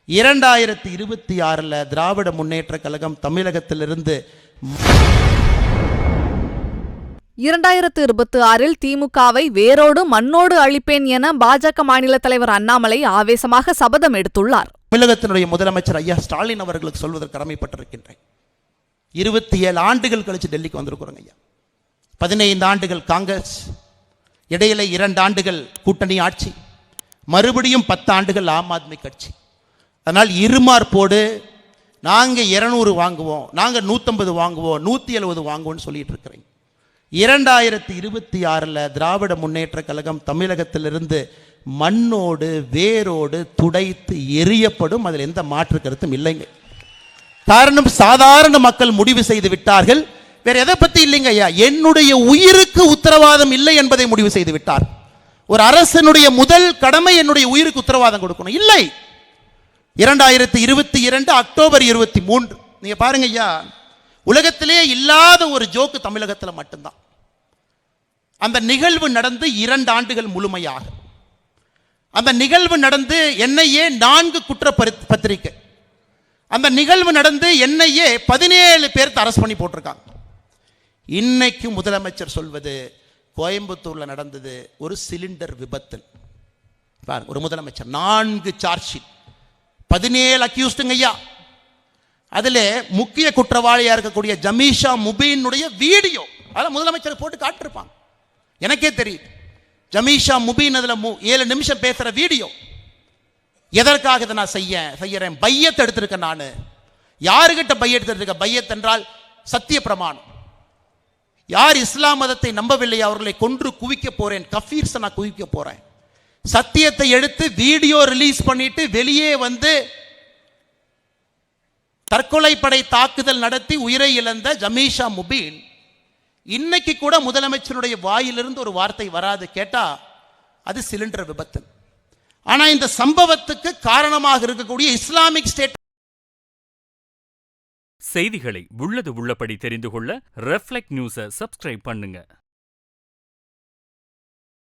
2026 திராவிட முன்னேற்ற கழகம் தமிழகத்திலிருந்து 2026 திமுகவை வேரோடு மண்ணோடு அழிப்பேன் என பாஜக மாநில தலைவர் அண்ணாமலை ஆவேசமாக சபதம் எடுத்துள்ளார். தமிழகத்தினுடைய முதலமைச்சர் ஐயா ஸ்டாலின் அவர்களுக்கு சொல்வதற்கு கடமைப்பட்டிருக்கின்றேன். 27 ஆண்டுகள் கழிச்சு டெல்லிக்கு வந்திருக்கிறோங்க ஐயா. 15 ஆண்டுகள் காங்கிரஸ், இடையில 2 ஆண்டுகள் கூட்டணி ஆட்சி, மறுபடியும் 10 ஆண்டுகள் ஆம் ஆத்மி கட்சி. அதனால் இருமார்போடு நாங்கள் 200 வாங்குவோம், நாங்கள் 150 வாங்குவோம், 170 வாங்குவோம்னு சொல்லிட்டு இருக்கிறேன். 2026 திராவிட முன்னேற்ற கழகம் தமிழகத்திலிருந்து மண்ணோடு வேரோடு துடைத்து எரியப்படும். அதில் எந்த மாற்று கருத்தும் இல்லைங்க. காரணம், சாதாரண மக்கள் முடிவு செய்து விட்டார்கள். வேற எதை பத்தி இல்லைங்க ஐயா, என்னுடைய உயிருக்கு உத்தரவாதம் இல்லை என்பதை முடிவு செய்து விட்டார். ஒரு அரசனுடைய முதல் கடமை என்னுடைய உயிருக்கு உத்தரவாதம் கொடுக்கணும். இல்லை, 2022 அக்டோபர் 23 நீங்க பாருங்க ஐயா, உலகத்திலே இல்லாத ஒரு ஜோக்கு தமிழகத்தில் மட்டும்தான். அந்த நிகழ்வு நடந்து 2 ஆண்டுகள் முழுமையாக. அந்த நிகழ்வு நடந்து NIA 4 குற்ற பத்திரிக்கை. அந்த நிகழ்வு நடந்து NIA 17 பேருக்கு அரெஸ்ட் பண்ணி போட்டிருக்காங்க. இன்னைக்கு முதலமைச்சர் சொல்வது கோயம்புத்தூர்ல நடந்தது ஒரு சிலிண்டர் விபத்து. ஒரு முதலமைச்சர் 4 சார்ஜ் ஷீட், 17 அக்யூஸ்டுங்க ஐயா. அதில் முக்கிய குற்றவாளியா இருக்கக்கூடிய ஜமீஷா முபீனுடைய வீடியோ அதில் முதலமைச்சர் போட்டு காட்டிருப்பாங்க. எனக்கே தெரியும், ஜமீஷா முபீன் அதில் 7 நிமிஷம் பேசுற வீடியோ. எதற்காக இதை நான் செய்யறேன்? பையத்தை எடுத்திருக்கேன். நான் யாருகிட்ட பையத்தை எடுத்திருக்க? பையத் என்றால் சத்திய பிரமாணம். யார் இஸ்லாம் மதத்தை நம்பவில்லை அவர்களை கொன்று குவிக்க போறேன், கஃபீர்ஸை நான் குவிக்க போறேன். சத்தியத்தை எடுத்து வீடியோ ரிலீஸ் பண்ணிட்டு வெளியே வந்து தற்கொலை படை தாக்குதல் நடத்தி உயிரை இழந்த ஜமீஷா முபீன் இன்னைக்கு கூட முதலமைச்சருடைய வாயிலிருந்து ஒரு வார்த்தை வராது. கேட்டா அது சிலிண்டர் விபத்து. ஆனா இந்த சம்பவத்துக்கு காரணமாக இருக்கக்கூடிய இஸ்லாமிக் ஸ்டேட் செய்திகளை உள்ளது உள்ளபடி தெரிந்து கொள்ள ரெஃப்ளெக்ட் நியூஸை சப்ஸ்கிரைப் பண்ணுங்க.